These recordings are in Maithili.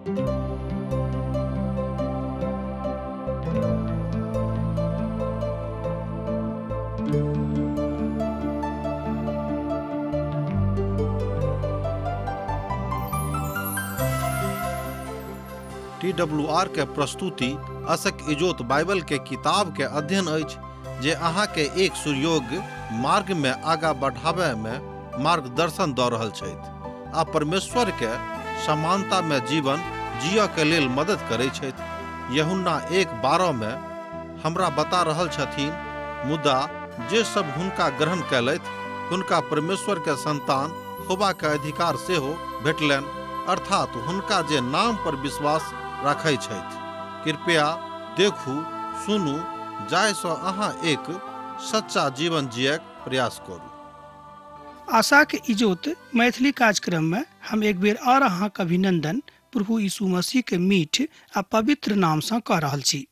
TWR के प्रस्तुति असक इजोत बाइबल के किताब के अध्ययन अछि जे अहाँ के एक सुयोग्य मार्ग में आगा बढ़ावे में मार्गदर्शन दऽ रहल छथि आ परमेश्वर के समानता में जीवन जिय के लेल मदद करै छथि। यूहन्ना 1:12 में हमरा बता रहल छथिन, मुदा जे सब हुनका ग्रहण कयलथि हुनका परमेश्वर के संतान होबा के अधिकार सेहो भेटलनि, अर्थात हुनका जे नाम पर विश्वास राखै छथि। कृपया देखू, सुनू, जाहिसँ अहाँ एक सच्चा जीवन जियक प्रयास करू। आशा के इजोत मैथिली कार्यक्रम में हम एक बेर और अहाँ के अभिनंदन प्रभु यीशु मसीह के मीठ आ पवित्र नाम से कऽ रहल छी।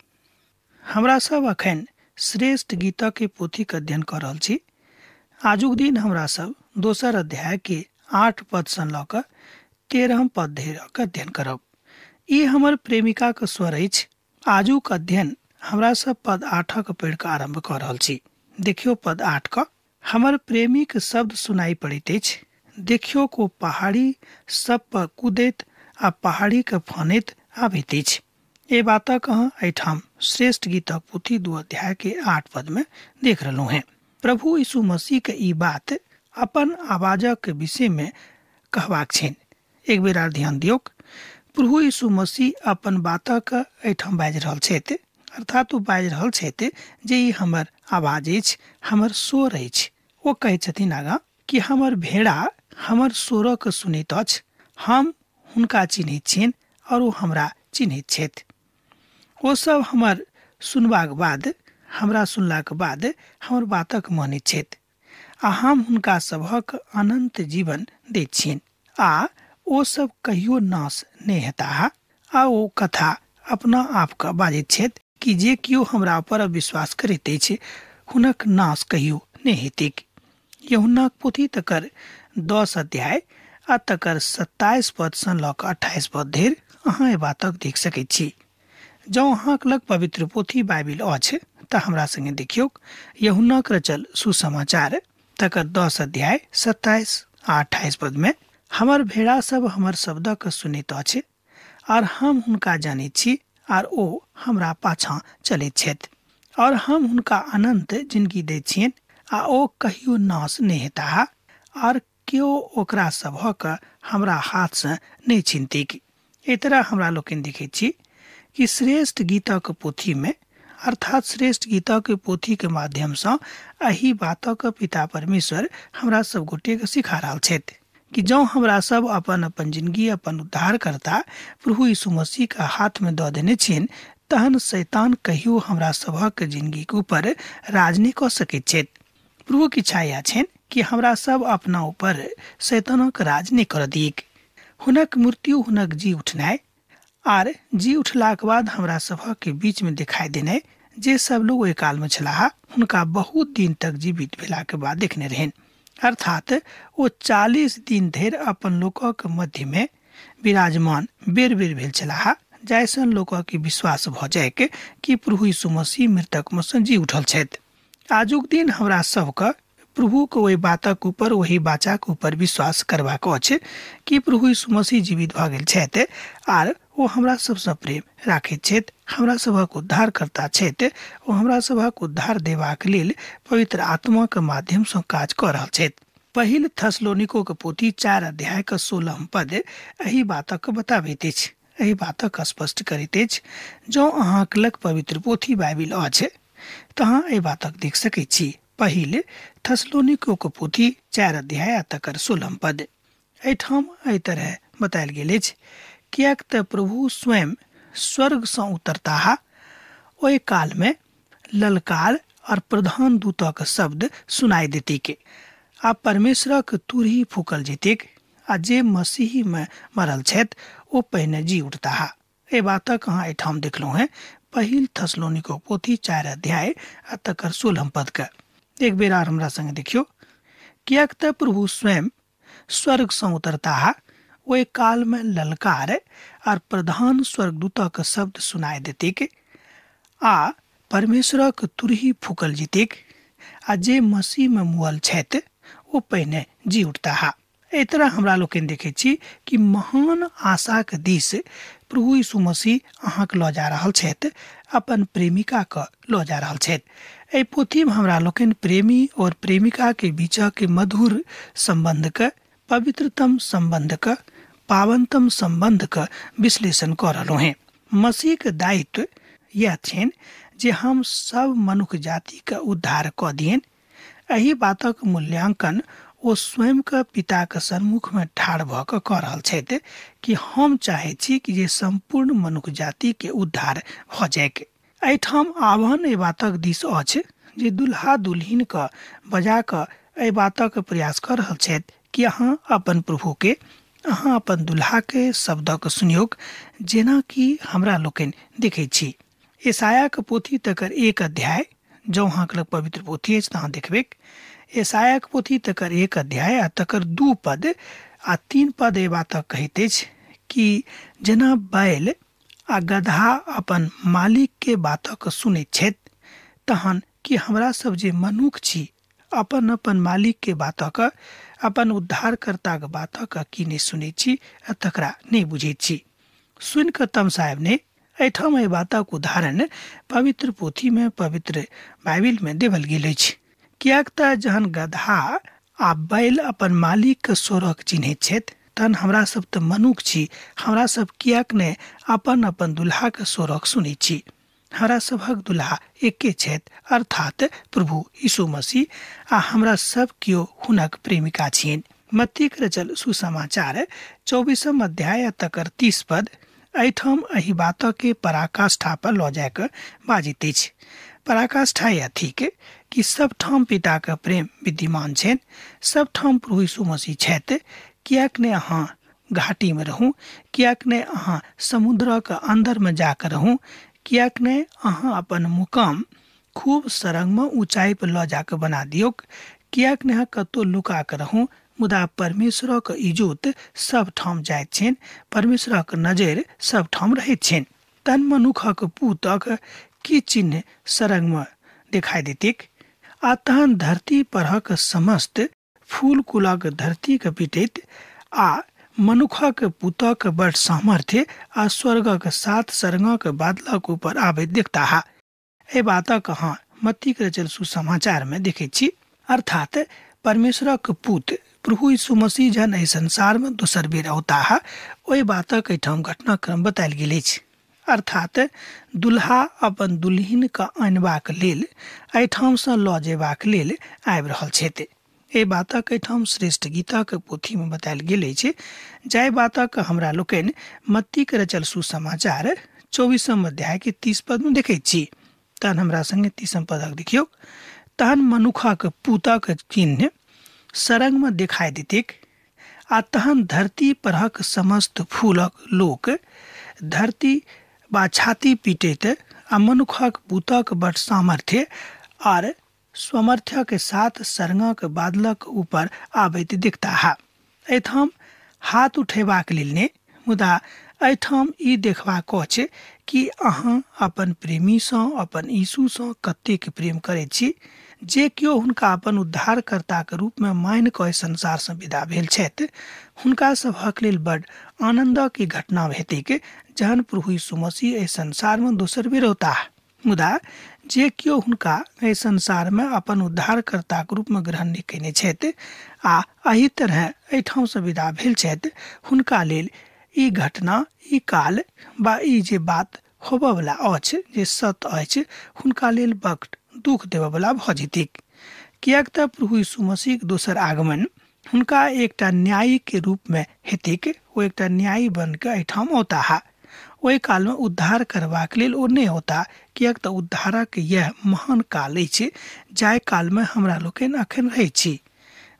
हमरा सब अखन श्रेष्ठ गीता के पोथी के अध्ययन कऽ रहल छी। आजुक दिन हमरा सब दोसर अध्याय के 8 पद से लऽ कऽ 13 पद धरि के अध्ययन करब। ई हमर प्रेमिका के स्वर अछि। आजुक अध्ययन हमरा सब पद 8 के पढ़ि कऽ आरंभ कऽ रहल छी। देखियो पद 8 का, हमर प्रेमी के शब्द सुनाई पड़ैत अछि। देखियो को पहाड़ी सब पर कूदैत आ पहाड़ी के फानैत आबैत अछि। ये बात कहाँ एठाम श्रेष्ठ गीता पोथी 2 अध्याय के 8 पद में देख रहलू हैं। प्रभु यीशु मसीह के ई बात अपन आवाजक के विषय में कहबाक छनि। एक बेर आर ध्यान दियौ, प्रभु यीशु मसीह अपन बातक एठाम बाजि रहल छथि, अर्थात ओ बाजि रहल छथि जे ई हमर आवाज अछि, हमर स्वर अछि। ओ कहै छथिन आगा कि हमर भेड़ा हमर स्वरक सुनैत अछि, हम हुनका चिन्हैत छियनि और ओ हमरा चिन्हैत छथि। ओ सब हमर सुनबाक बाद, हमरा सुनलाक बाद हमर बातक मानैत छथि आ हम हुनका सभक अनंत जीवन दैत छियनि आ ओ सब कहियो नाश नहीं हेताह। आ ओ कथा अपना आप का बाजैत छथि कि जे कियो हमरा पर विश्वास करैत अछि हुनक नाश कहियो नहीं हेतैक। यूहन्ना पोथी तकर 10 अध्याय आ तकर 27 पद से लऽ कऽ 28 पद धरि अहाँ ए बातक देख सकैत छी। जँ अहाँक लग पवित्र पोथी बाइबिल अछि तऽ हमरा संगे देखियौ यूहन्ना के रचल सुसमाचार तकर 10 अध्याय 27 आ 28 पद में, हमर भेड़ा सब हमर शब्दक सुनैत अछि और हम हुनका जानैत छी और ओ हमरा पाछा चलैत छथि और हम हुनका अनंत जिंदगी दैत छियनि आ ओ कहियो नाश नहीं हेताह और केओ ओकरा सभक हमरा हाथ से नहीं छीनतैक। एहि तरह हमरा लोकनि देखैत छी कि श्रेष्ठ गीता के पोथी में, अर्थात श्रेष्ठ गीता के पोथी के माध्यम से एही बातक पिता परमेश्वर हमरा सब गोटे के सिखा रहल छथि कि जँ हमरा सब अपन अपन जिंदगी अपन उद्धार करता प्रभु यीशु मसीह के हाथ में दऽ देने छियनि, तहन शैतान कहियो हमरा सभक जिंदगी के ऊपर राज नहीं कऽ सकैत छथि। प्रभु की इच्छा छनि कि हमरा सब अपना ऊपर शैतानक राज नहीं कर दियक। हुनक मृत्यु, हुनक जी उठनाइ आर जी उठलाक बाद हमरा सभक के बीच में दिखाई देने जे सब लोग ओहि काल में छलाह हुनका बहुत दिन तक जीवित भेला के बाद देखने रहन, अर्थात वो 40 दिन धरि अपन लोकक मध्य में विराजमान बेर बेर भेल छलाह, जैसन लोकक के विश्वास भ जाय कि प्रभु यीशु मसीह मृतक में से जी उठल छथि। आजुक दिन हमरा सबके प्रभु के वही बातक ऊपर, वही बाचाक ऊपर विश्वास करबाक अछि कि प्रभु यीशु मसीह जीवित भ गेल छथि आर वो हमरा सबसे प्रेम राखैत छथि, हमरा सभक उद्धार करता छथि। वो हमरा सभक उद्धार देबाक लेल पवित्र आत्मा के माध्यम से काज कऽ रहल छथि। पहिल थेसलोनिको के पोथी 4 अध्याय के 16 पद एही बातक बताबैत अछि, एही बातक स्पष्ट करैत अछि। जँ अहाँक लग पवित्र पोथी बाइबिल अछि तऽ अहाँ एहि बातक देख सकैत छी। पहिल थेसलोनिको के पोथी 4 अध्याय तकर 16 पद एठाम एहि तरह बतायल गेल अछि, कियाक तऽ प्रभु स्वयं स्वर्ग से उतरता ओहि काल में ललकार और प्रधान दूतक शब्द सुनाई देती के आ परमेश्वरक तुरही फूकल जेतिक आ जे मसीह में मरल छथि ओ पहिने जी उठता। ए बातक अहाँ एठाम देखलहुँ हैं पहिल थेसलोनिको पोथी 4 अध्याय आ तकर 16 पद का। एक बेर आर हमरा संगे देखियो, कियाक तऽ प्रभु स्वयं स्वर्ग से उतरता ओहि काल में ललकार और प्रधान स्वर्गदूतक शब्द सुनाई देतिक आ परमेश्वरक तुरही फूकल जीतिक आ जे मसीह में मुअल छथि ओ पहिने जी उठता हा। एहि तरह हमरा लोग देखे छी कि महान आशा के दिस प्रभु यीशु मसीह अहाँके लऽ जा रहल छथि, अपन प्रेमिका के लऽ जा रहल छथि। एहि पोथी में हमरा लोग प्रेमी और प्रेमिका के बीच के मधुर संबंध के, पवित्रतम संबंध के, पावनतम संबंध के विश्लेषण कर रहलो हैं। मसीह के दायित्व यह छेन जे हम सब मनुष्य जाति का उद्धार क दियन। एही बातक मूल्यांकन ओ स्वयं के पिता के सम्मुख में ठाढ़ भ के कह रहल छथि कि हम चाहे छी कि जे संपूर्ण मनुष्य जाति के उद्धार भ जाए। एहिठाम आह्वान एहि बातक दिस अछि जे दुल्हा दुल्हिन के बजा के एहि बातक प्रयास कर रहल छथि कि अहाँ अपन प्रभु के, अहाँ अपन दुल्हा के शब्दक सुनियोग, जेना कि हमरा लोकनि देखे छी। यशाया के पोथी तकर 1 अध्याय, जो अहाँ के पवित्र पोथी अछि अहाँ देखबे। यशाया के पोथी तकर 1 अध्याय आ तकर 2 पद आ 3 पद ए बात कहैत अछि कि जेना बैल आ गधा अपन मालिक के बातक सुनैत छथि, तहन कि हमरा सब जे मनुष्य छी अपन अपन मालिक के बातक, अपन उद्धारकर्ता के बातक की नहीं सुनै छी आ तकरा नहीं बुझैत छी। सुन के तमसायब ने। एहिठाम एहि बातक उदाहरण पवित्र पोथी में, पवित्र बाइबिल में देवल गेल अछि। कियाक त जहन गधा आ बैल अपन मालिक के स्वरक चिन्हैत छथि, तहन हमरा सब त मनुष्य छी, हमरा सब कियाक ने अपन अपन दुल्हा के स्वरक सुनै छी। हमरा सभक दुल्हा एके छथि, अर्थात प्रभु यीशु मसीह आ हमरा सब कियो हुनक प्रेमिका छियनि। मत्ती के रचल सुसमाचार 24 अध्याय तकर 30 पद एहिठाम एहि बात के पराकाष्ठा पर लऽ जाय के बाजित अछि। पराकाष्ठा यह थी कि सब ठाम पिता के प्रेम विद्यमान छनि, सब ठाम प्रभु यीशु मसीह छथि। कियाक ने अहाँ घाटी में रहूं, कियाक ने अहाँ समुद्र के अंदर में जाकर रहूं, कियाक ने अहाँ अपन मुकाम खूब सरंग में ऊंचाई पर लऽ जाके बना दियो, कियाक ने अहाँ कतौ लुका के रहूं, मुदा परमेश्वर के इजोत सब ठाम जाइत छेन, परमेश्वर के नजर सब ठाम रहैत छेन। तन मनुखक पूतक की चिन्ह सरंग में दिखाई देतिक आ तहन धरती परक समस्त फूल कुलक धरती के पिटैत आ मनुखक पुतक बड़ सामर्थ्य आ स्वर्गक 7 सरंगक बादलक ऊपर आबैत देखता हा। ए बातक अहाँ मत्ती के रचल सुसमाचार में देखे छी। अर्थात परमेश्वरक पुत प्रभु यीशु मसीह जहन एहि संसार में दोसर बेर औता हा, ओहि बातक एहिठाम घटनाक्रम बतायल गेल अछि। अर्थात दुल्हा अपन दुल्हिन के आनबाक लेल एहिठाम से लऽ जेबाक लेल आबि रहल छथि। ए बातक एहिठाम श्रेष्ठ गीता के पोथी में बतायल गेल अछि। जाय बातक हमरा लोकनि मत्ती के रचल सुसमाचार 24 अध्याय के 30 पद में देखैत छी। तहन हमरा संगे 30 पदक देखियो। तहन मनुखक पूतक चिन्ह सरंग में दिखाई देतिक आ तहन धरती परक समस्त फूलक लोक धरती बा छाती पीटैत आ मनुखक पूतक बड़ सामर्थ्य और स्वमर्थ्य के साथ सरंगक बादलक ऊपर आबैत दिखता हा। एहिठाम हाथ उठेबाक लेल ने, मुदा एहिठाम ई देखबाक अछि कि अहाँ अपन प्रेमी सँ, अपन यीशु सँ कतेक प्रेम करैत छी। जे कियो हुनका अपन उद्धारकर्ता के रूप में मानि कऽ संसार से विदा भेल छथि, हुनका सभक लेल बड़ आनंद की घटना हेतैक जहन प्रभु यीशु मसीह एहि संसार में दोसर बेर औताह। मुदा जे कियो हुनका एहि संसार में अपन उद्धारकर्ता के रूप में ग्रहण नहि केने छथि आ एहि तरह एहिठाम से विदा भेल छथि, हुनका लेल ई घटना, ई काल बा ई जे बात होबऽ वाला अछि, जे सत्य अछि, हुनका लेल बड़ दुख देबऽ वाला भऽ जेतिक। कियाक त प्रभु यीशु मसीह के दोसर आगमन हुनका एकटा न्यायी के रूप में हेतिक। ओ एकटा न्यायी बन के एहिठाम औता हा। ओहि काल में उद्धार करबाक लेल ओ नहि होता, कियाक त उद्धारक यह महान काल अछि जाय काल में हमरा लोकनि अखन रहै छी।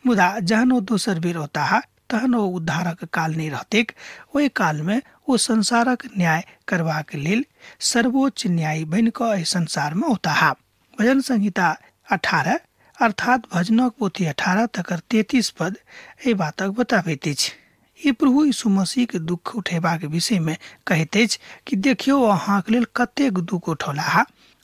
मुदा जहन ओ दोसर बेर औता हा, तहन ओ उद्धारक काल नहीं रहतेक। ओहि काल में ओ संसारक न्याय करबाक लेल सर्वोच्च न्यायी बन कऽ एहि संसार में औता हा। भजन संहिता 18 अर्थात भजनक पोथी 18 तकर 33 पद एहि बातक बताबैत अछि। ई प्रभु यीशु मसीह के दुख उठेबाक विषय में कहैत अछि कि देखियौ अहाँक लेल कतेक दुख उठौलाह,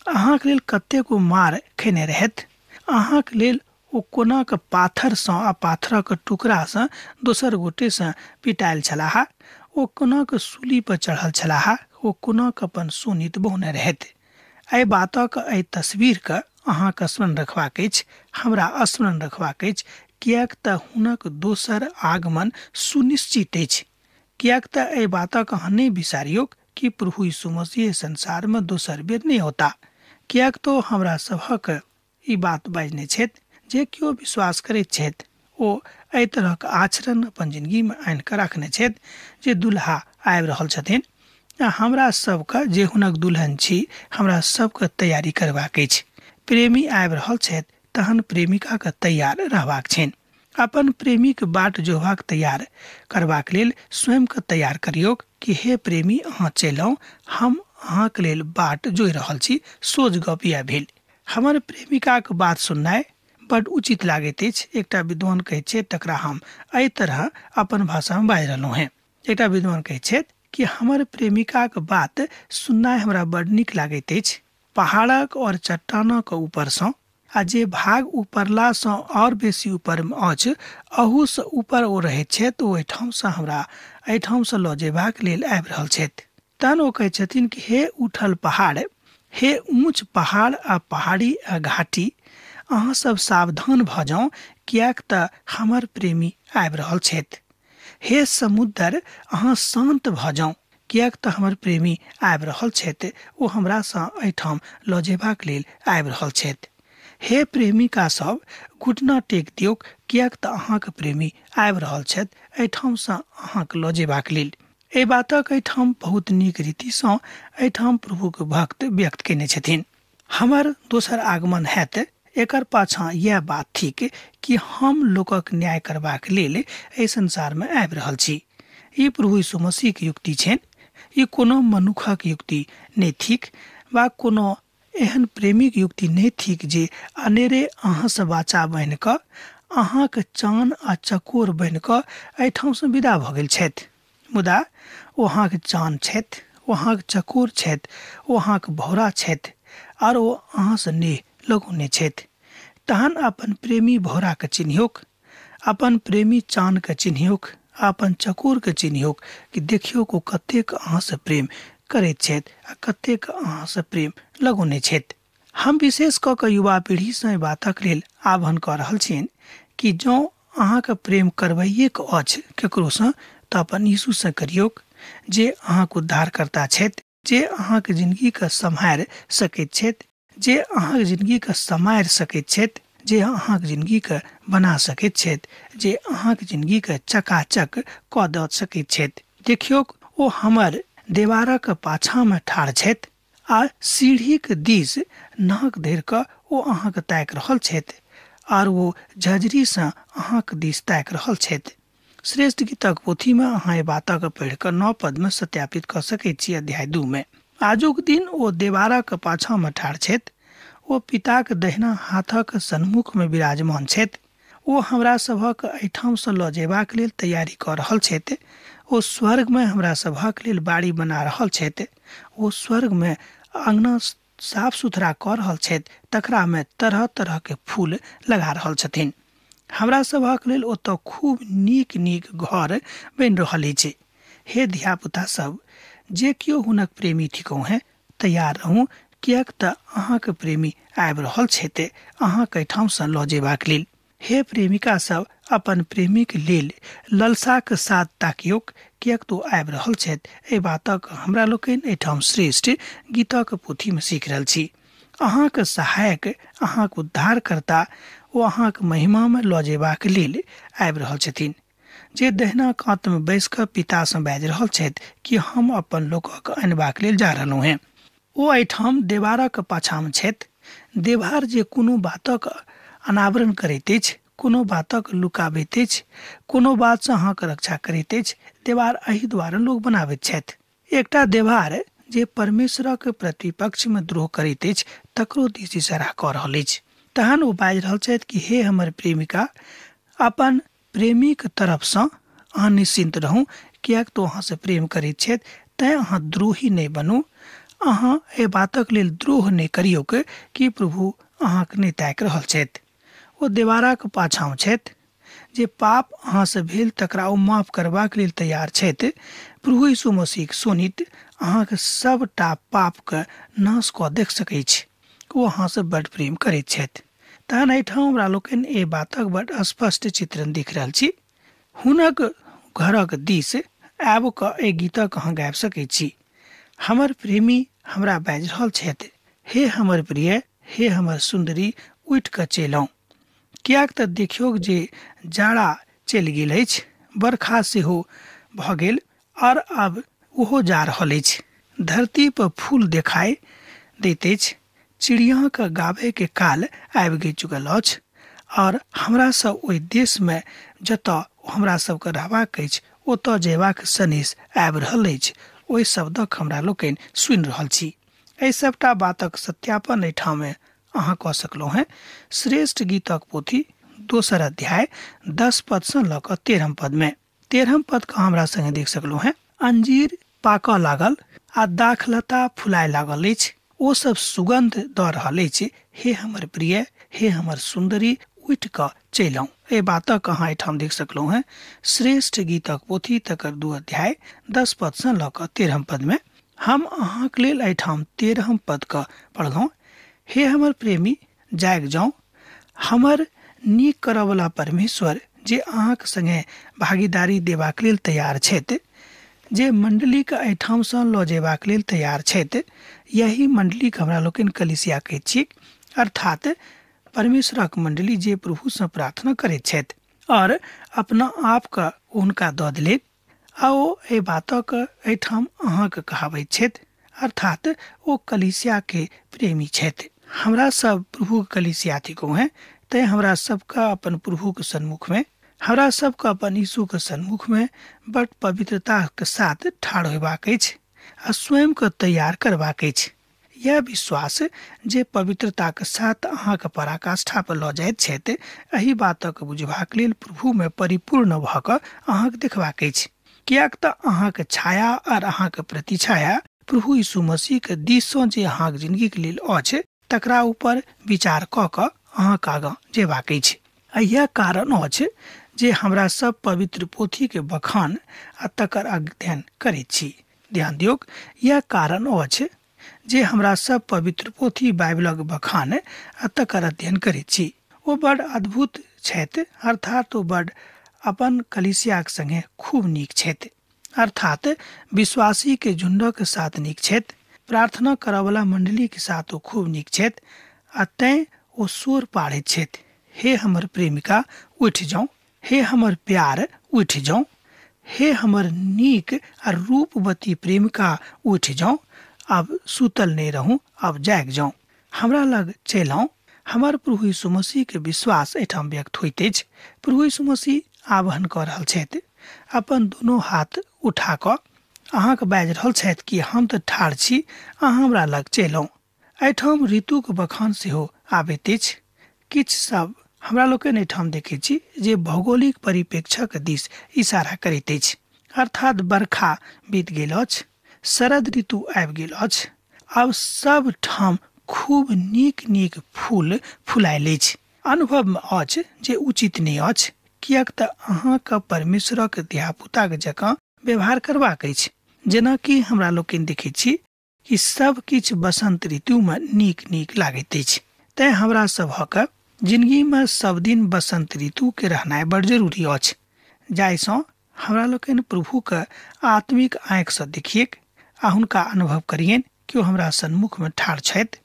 अहाँक लेल कतेक मार खेने रहथि, अहाँक लेल ओ कोनाक पाथरसँ आ पाथरक टुकड़ासँ दोसर गोटेसँ पिटायल छलाह, ओ कोनाक सूली पर चढ़ल छलाह, ओ कोनाक अपन सोनित बोहने रहथि। एहि बातक एहि तस्वीरके अहाँके स्मरण रखबाक अछि, हमरा स्मरण रखबाक अछि, किएक तऽ हुनक दोसर आगमन सुनिश्चित अछि। किएक तऽ एहि बातक अहाँ नहि बिसारियौ कि प्रभु यीशु मसीह संसारमे दोसर बेर नहि होता। किएक तो हमरा सभक ई बात बाजने छथि, जे केओ विश्वास करैत छथि ओ एहि तरहक आचरण अपन जिंदगीमे आनि कऽ रखने छथि जे दुल्हा आबि रहल छथिन। हमरा सबके जे हुनक दुल्हन छी, हमरा सबके तैयारी करबाक अछि। प्रेमी आबि रहल छथि तहन प्रेमिकाके तैयार रहबाक छनि। अपन प्रेमीके बाट जोहबाक तैयार करबाक लेल स्वयंके तैयार करियौ कि हे प्रेमी अहाँ चलि आउ, हम अहाँके लेल बाट जोहि रहल छी। सोझ गप इएह भेल। हमर प्रेमिकाके बात सुननाइ बड उचित लागैत अछि। एकटा विद्वान कहैत छै, तकरा हम एहि तरह अपन भाषामे बाजि रहलहुँ हेँ। एकटा विद्वान कहैत छथि कि हमर प्रेमिकाके बात सुननाइ हमरा बड नीक लागैत अछि। पहाड़क और चट्टानक ऊपरसँ आ जे भाग ऊपरलासँ और बेसी ऊपरमे अछि, अहूसँ ऊपर ओ रहैत छथि, ओहिठामसँ हमरा एहिठामसँ लऽ जेबाक लेल आबि रहल छथि। तहन ओ कहैत छथिन कि हे उठल पहाड़, हे ऊँच पहाड़ आ पहाड़ी आ घाटी, अहाँ सब सावधान भऽ जाउ, किएक तऽ हमर प्रेमी आबि रहल छथि। हे समुद्र, अहाँ शान्त भऽ जाउ, किएक तऽ हमर प्रेमी आबि रहल छथि, ओ हमरासँ एहिठाम लऽ जेबाक लेल आबि रहल छथि। हे प्रेमिका सब, घुटना टेक दियौ, किएक तऽ अहाँके प्रेमी आबि रहल छथि एहिठामसँ अहाँके लऽ जेबाक लेल। एहि बातक एहिठाम बहुत नीक रीतिसँ एहिठाम प्रभुके भक्त व्यक्त केने छथिन। हमर दोसर आगमन हैत, एकर पाछाँ इएह बात थिक कि हम लोकक न्याय करबाक लेल एहि संसारमे आबि रहल छी। ई प्रभु यीशु मसीहके युक्ति छनि। ई कोनो मनुखक युक्ति नहि थिक, वा कोनो एहन प्रेमीक युक्ति नहि थिक जे अनेरे अहाँसँ वाचा बनि कऽ, अहाँके चान आ चकोर बनि कऽ एहिठामसँ विदा भऽ गेल छथि। मुदा ओ अहाँके चान छथि, ओ अहाँके चकोर छथि, ओ अहाँके भौरा छथि, आर ओ अहाँसँ नेह लगौने छथि। तहन अपन प्रेमी भौराके चिन्हियौक, अपन प्रेमी चानके चिन्हियौक, अपन चकोरके चिन्हियौक कि देखियौक ओ कतेक अहाँसँ प्रेम करैत छथि आ कतेक अहाँसँ प्रेम लगौने छथि। हम विशेष कऽ कऽ युवा पीढ़ीसँ एहि बातक लेल आह्वान कऽ रहल छियनि कि जँ अहाँके प्रेम करबैएके अछि ककरोसँ, तऽ अपन यीशुसँ करियौक, जे अहाँके उद्धारकर्ता छथि, जे अहाँके जिन्दगीके सम्हारि सकैत छथि, जे अहाँके जिन्दगीके सम्हारि सकैत छथि, जे अहाँके जिन्दगीके बना सकैत छथि, जे अहाँके जिन्दगीके चकाचक कऽ दऽ सकैत छथि। देखियौक ओ हमर देवारक पाछाँमे ठाढ़ छथि आ सीढ़ीके दिस नाक धरि कऽ ओ अहाँके ताकि रहल छथि, आर ओ झजरीसँ अहाँके दिस ताकि रहल छथि। श्रेष्ठ गीतक पोथीमे अहाँ एहि बातक पढ़ि कऽ 9 पदमे सत्यापित कऽ सकैत छी। अध्याय 2 में आजुक दिन ओ देवारक पाछाँमे ठाढ़ छथि, ओ पिताक दहिना हाथक सन्मुखमे विराजमान छथि। ओ हमरा सभक एहिठामसँ लऽ जेबाक लेल तैयारी कऽ रहल छथि। ओ स्वर्गमे हमरा सभक लेल बाड़ी बना रहल छथि। ओ स्वर्गमे अंगना साफ सुथरा कऽ रहल छथि, तकरामे तरह तरहके फूल लगा रहल छथिन। हमरा सभक लेल ओतऽ खूब नीक नीक घर बनि रहल अछि। हे धियापुता सब, जे केओ हुनक प्रेमी थिकौ हैं, तैयार रहू, किएक तऽ अहाँके प्रेमी आबि रहल छथि अहाँके एहिठामसँ लऽ जेबाक लेल। हे प्रेमिका सब, अपन प्रेमीक लेल ललसाके साथ ताकियौक, किएक तो आबि रहल छथि। एहि बातक हमरा लोकनि एहिठाम श्रेष्ठ गीतक पोथीमे सीख रहल छी। अहाँके सहायक, अहाँके उद्धारकर्ता ओ अहाँके महिमामे लऽ जेबाक लेल आबि रहल छथिन, जे दहिना कातमे बैसि कऽ पितासँ बाजि रहल छथि कि हम अपन लोकक अनबाक लेल जा रहलहुँ हेँ। ओ एहिठाम देवारक पाछाँमे छथि। देवार जे कोनो बातक अनावरण करैत अछि, कोनो बातक लुकाबैत अछि, कोनो बातसँ अहाँके रक्षा करैत अछि, देवार एहि दुआरे लोक बनाबैत छथि। एकटा देवार जे परमेश्वरक प्रतिपक्षमे द्रोह करैत अछि, तकरो दिस इशारा कऽ रहल अछि। तहन ओ बाजि रहल छथि कि हे हमर प्रेमिका, अपन प्रेमीक तरफसँ अहाँ निश्चिंत रहू, कियाक तो अहाँ से प्रेम करैत छथि, तैं अहाँ द्रोही नहि बनू। अहाँ एहि बातक लेल द्रोह नहि करियौ कि प्रभु अहाँके नहि ताकि रहल छथि। ओ देवाराक पाछाँ छथि। जे पाप अहाँ से भेल तकरा ओ माफ करबाक लेल तैयार छथि। प्रभु यीशु मसीह सुनित अहाँके सबटा पापके नाश कऽ देख सकैत छी। ओ अहाँ से बड प्रेम करैत छथि। तहन एहिठाम हमरा लोकनि एहि बातक बड स्पष्ट चित्रण देख रहल छी। हुनक घरक दिस आबि कऽ एहि गीतक अहाँ गाबि सकैत छी। हमर प्रेमी हमरा बाजि रहल छथि, हे हमर प्रिय, हे हमर सुन्दरी, उठि कऽ चलि आउ। कियाक तऽ देखियौ जे जाड़ा चलि गेल अछि, बरखा सेहो भऽ गेल और आब ओहो जा रहल अछि। धरती पर फूल देखाई दैत अछि, चिड़ियाके गाबे के काल आबि चुकल अछि और हमरा सब ओहि देश में जतऽ हमरा सबके रहबाक अछि ओतऽ जयबाक सनेश आबि रहल अछि। ओहि शब्दक हमरा लोकनि सुनि रहल छी। एहि सबटा बातक सत्यापन एहिठाम अहाँ कऽ सकलहुँ हैं। श्रेष्ठ गीतक पोथी 2 अध्याय 10 पद से लऽ कऽ 13 पद में। 13 पद का हमरा संगे देख सकलहुँ हैं। अंजीर पाकऽ लागल आ दाखलता फुलाय लागल अछि, ओ सब सुगंध दऽ रहल अछि। हे हमर प्रिय, हे हमर सुंदरी, उठि कऽ चलि आउ। एहि बातक अहाँ एहिठाम देख सकलहुँ हैं। श्रेष्ठ गीतक पोथी तकर 2 अध्याय 10 पद से लऽ कऽ 13 पद में। हम अहाँके लेल एहिठाम 13 पद के पढ़लहुँ। हे हमर प्रेमी, जागि जाउ। हमर नीक करयवला परमेश्वर जे अहाँके संगे भागीदारी देबाक लेल तैयार छथि, जे मंडलीके एहिठामसँ लऽ जेबाक लेल तैयार छथि, यही मंडलीके हमरा लोकनि कलीसिया कहैत छी, अर्थात परमेश्वरक मंडली जे प्रभुसँ प्रार्थना करैत छथि और अपना आपके हुनका दऽ देलथि। आ ओ एहि बातक एहिठाम अहाँके कहाबैत छथि, अर्थात ओ कलीसिया के प्रेमी छथि। हमरा सब प्रभु के कलीसिया थिको हैं, तै हमरा सबका अपन प्रभु के सन्मुख में, हमरा सबका अपन यीशु के सन्मुख में बड़ पवित्रता के साथ ठाढ़ होबाक अछि आ स्वयं के तैयार करबाक अछि। यह विश्वास जे पवित्रता के साथ अहाँके पराकाष्ठा पर लऽ जाइत छथि, एहि बातक बुझबाक लेल प्रभु में परिपूर्ण भऽ कऽ अहाँके देखबाक अछि। कियाक तऽ अहाँके छाया और अहाँके प्रतिछाया प्रभु यीशु मसीह के दिससँ जे अहाँके जिंदगी के लेल अछि, तकरा ऊपर विचार कऽ कऽ अहाँके आगाँ जेबाक अछि। यह कारण अछि जे हमरा सब पवित्र पोथी के बखान आ तकर अध्ययन करैत छी। ध्यान दियौ, यह कारण अछि जे हमरा सब पवित्र पोथी बाइबलक बखान आ तकर अध्ययन करैत छी। ओ बड़ अद्भुत छथि, अर्थात ओ बड़ अपन कलीसिया के संगे खूब नीक छथि, अर्थात विश्वासी के झुंडक साथ नीक छथि, प्रार्थना करयवला मंडली के साथ ओ खूब नीक छथि आ तैं ओ शोर पाड़ैत छथि, हे हमर प्रेमिका उठि जाउ, हे हमर प्यार उठि जाउ, हे हमर नीक आ रूपवती प्रेमिका उठि जाउ, अब सुतल नहीं रहू, अब जाग जाउ, हमरा लग चलि आउ। हमर प्रभु यीशु मसीह के विश्वास एठाम व्यक्त होइत अछि। प्रभु यीशु मसीह आह्वान कऽ रहल छथि, अपन दुनू हाथ उठा कऽ अहाँके बाजि रहल छथि कि हम तऽ ठाढ़ छी, अहाँ हमरा लग चलि आउ। एहिठाम ऋतुक बखान सेहो आबैत अछि। किछु सब हमरा लोकनि एहिठाम देखैत छी जे भौगोलिक परिप्रेक्ष्यक दिस इशारा करैत अछि, अर्थात बरखा बीत गेल अछि, शरद ऋतु आबि गेल अछि, आब सब ठाम खूब नीक नीक फूल फुलायल अछि। अनुभव में अछि जे उचित नहीं अछि, कियाक तऽ अहाँके परमेश्वरक धियापुताक जकाँ व्यवहार करबाक अछि। जेना कि हमरा लोकनि देखैत छी कि सब किछु बसंत ऋतु में नीक नीक लागैत अछि, तैं हमरा सभक जिंदगी में सब दिन बसंत ऋतु के रहनाइ बड़ जरूरी अछि, जाहिसँ हमरा लोकनि प्रभु के आत्मिक आँखि से देखिए आ हुनका अनुभव करियन कि ओ हमरा सन्मुख में ठाढ़ छथि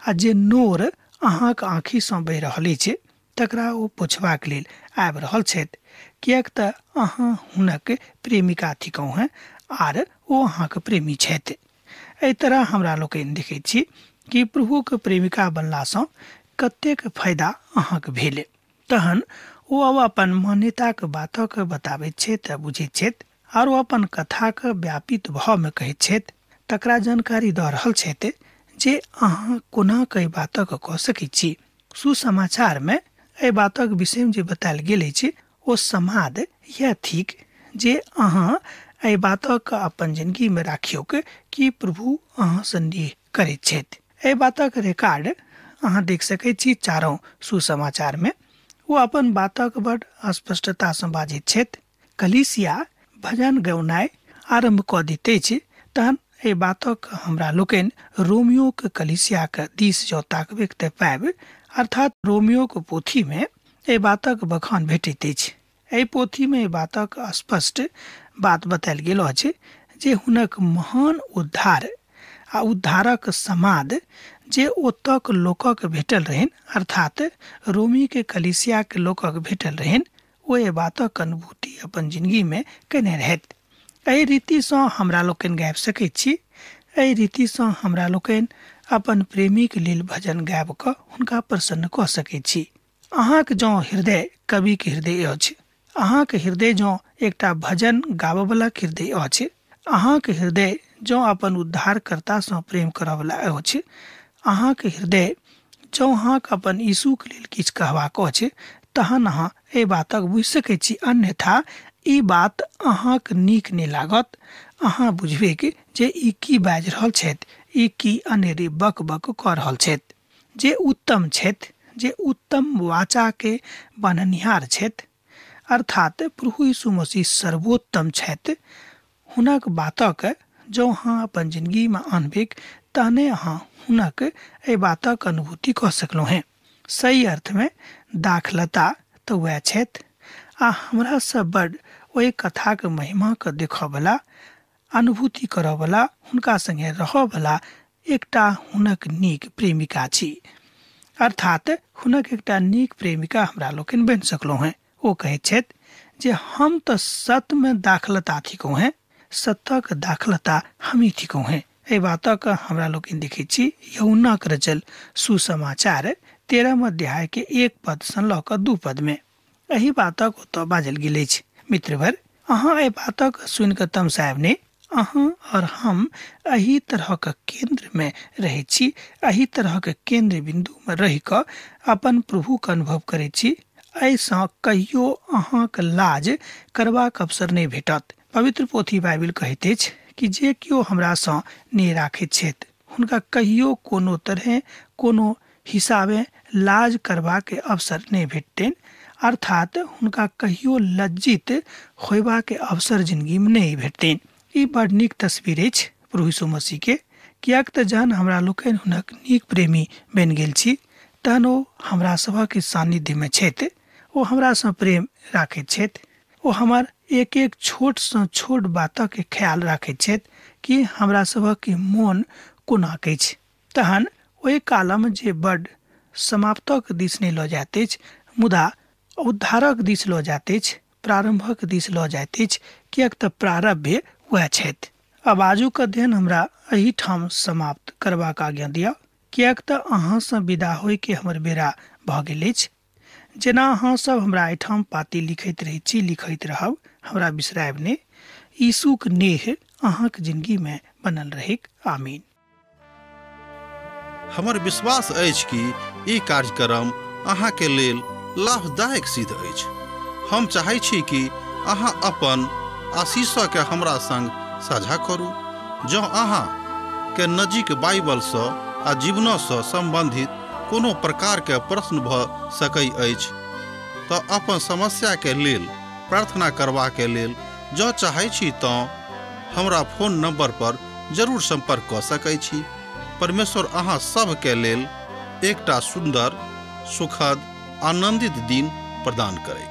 आ जे नोर अहाँके आँखि से बहि रहल अछि तकरा ओ पुछबाक लेल आबि रहल छथि, कियाक तऽ अहाँ हुनक प्रेमिका थिकहुँ हैं आर ओ अहाँके प्रेमी छथि। एहि तरह हमरा लोकनि देखैत छी कि प्रभु के प्रेमिका बनलासँ कतेक फायदा अहाँके भेल। तहन ओ अब अपन मान्यताके बातक बताबैत छथि आ बुझैत छथि और अपन कथाके व्यापित भाव में कहैत छथि, तकरा जानकारी दऽ रहल छथि जे अहाँ कोना कई बातक कऽ सकैत छी। सुसमाचार में एहि बातक विषय में जे बतायल गेल अछि ओ समाद यह थिक जे अहाँ एहि बातक अपन जिंदगी में राखियो कि प्रभु अहाँ संदेह करैत छथि। एहि बातक रिकॉर्ड अहाँ देख सकैत छी चारों सुसमाचार में। वो अपन बातक बड़ स्पष्टता से बाजैत छथि। कलीसिया भजन गौनाइ आरंभ कऽ दैत अछि, तहन एहि बातक हमरा लोकनि रोमियो के कलीसिया के दिस जो ताकबै तऽ पाएब, अर्थात रोमियो के पोथी में एहि बातक बखान भेटैत अछि। एहि पोथी में एहि बातक स्पष्ट बात बतायल गेल अछि जे हुनक महान उद्धार आ उद्धारक समाद जे ओतक लोकक भेटल रहन, अर्थात रोमी के कलीसिया के लोकक भेटल रहन, ओ एहि बातक अनुभूति अपन जिंदगी में केने रहथि। एहि रीति सँ हमरा लोकनि गाबि सकैत छी। एहि रीति सँ हमरा लोकनि अपन प्रेमी के लेल भजन गाबि कऽ हुनका प्रसन्न कऽ सकैत छी। अहाँक जँ हृदय कवि के हृदय अछि, अहाँक हृदय जँ एकटा भजन गाबयवला हृदय अछि, अहाँक हृदय जँ अपन उद्धारकर्ता सँ प्रेम करयवला अछि, अहाँक हृदय जँ अहाँक अपन यीशु के लेल किछु कहबाक अछि, तहन अहाँ एहि बातक बुझि सकैत छी। अन्यथा ई बात अहाँक नीक नहि लागत। अहाँ बुझबै कि जे ई की बाजि रहल छथि, ई की अनेरे बक बक कऽ रहल छथि। जे उत्तम छथि, जे उत्तम वाचा के बननिहार छथि, अर्थात प्रभु यीशु मसीह सर्वोत्तम छथि, हुनक बातक जँ अहाँ अपन जिंदगी में आनबै तहने अहाँ हुनक एहि बातक अनुभूति कऽ सकलहुँ हैं। सही अर्थ में दाखलता तऽ वएह छथि आ हमरा से बड़ ओहि कथा के महिमा के देखयवला, अनुभूति करयवला, हुनका संगे रहयवला एकटा हुनक नीक प्रेमिका छी। अर्थात हुनक एकटा नीक प्रेमिका हमरा लोकनि बनि सकलहुँ हैं। ओ कहैत छथि जे हम तऽ सत्य में दाखलता थिकहुँ हैं, सत्यक दाखलता हमी थिकहुँ हैं। एहि बातक हमरा लोकनि देखैत छी यूहन्ना के रचल सुसमाचार 13 अध्याय के 1 पद सँ लऽ कऽ 2 पद में एहि बातक ओतऽ बाजल गेल अछि। मित्रवर, अहाँ एहि बातक सुनि कऽ तमसायब नहि। अहाँ और हम एही तरह के केंद्र में रहै छी, एही तरह के केंद्र बिंदु में रहि कऽ अपन प्रभु के अनुभव करैत छी। एहिसँ कहियो अहाँक लाज करबाक अवसर नहि भेटत। पवित्र पोथी बाइबिल कहैत अछि कि जे केओ हमरा सँ नहि राखैत छथि, हुनका कहियो कोनो तरहे कोनो हिसाबे लाज करबाक अवसर नहि भेटतनि, अर्थात हुनका कहियो लज्जित होयबाक अवसर जिंदगी में नहीं भेटतनि। ई बड़ नीक तस्वीर अछि प्रभु यीशु मसीह के, कियाक तऽ जहन हमरा लोकनि हुनक नीक प्रेमी बनि गेल छी, तहन ओ हमरा सभक सानिध्य में छथि। ओ हमरा सँ प्रेम राखैत छथि। ओ हमर एक एक छोट सँ छोट बातक ख्याल राखैत छथि कि हमरा सभक मोन कोना अछि। तहन ओहि कालम जे बड़ समाप्तक दिस नहि लऽ जाइत अछि, मुदा उद्धारक दिस लऽ जाइत अछि, प्रारंभक दिस लऽ जाइत अछि, कियाक तऽ प्रारंभ वह छथि। अब आजुक अध्ययन हमरा एही ठाम समाप्त करबाक आज्ञा दिअ, कियाक तऽ अहाँ सँ विदा होय के हमर बेरा भऽ गेल अछि। जेना अहाँ सब हमरा एहिठाम पाती लिखैत रहै छी, लिखैत रहब, हमरा बिसरायब नहि। यीशुक नेह अहाँक जिंदगी में बनल रहैक। आमीन। हमर विश्वास अछि कि ई कार्यक्रम अहाँ के लेल लाभदायक सिद्ध अछि। हम चाहै छी कि अहाँ अपन आशीषक के हमरा संग साझा करू। जँ अहाँ के नजीक बाइबल सँ आ जीवन सँ संबंधित कोनो प्रकार के प्रश्न भऽ सकैत अछि तऽ अपन समस्या के लेल प्रार्थना करबा के लेल जँ चाहै छी तऽ हमरा फोन नंबर पर जरूर संपर्क कऽ सकैत छी। परमेश्वर अहाँ सब के लेल एकटा सुंदर, सुखद, आनंदित दिन प्रदान करै।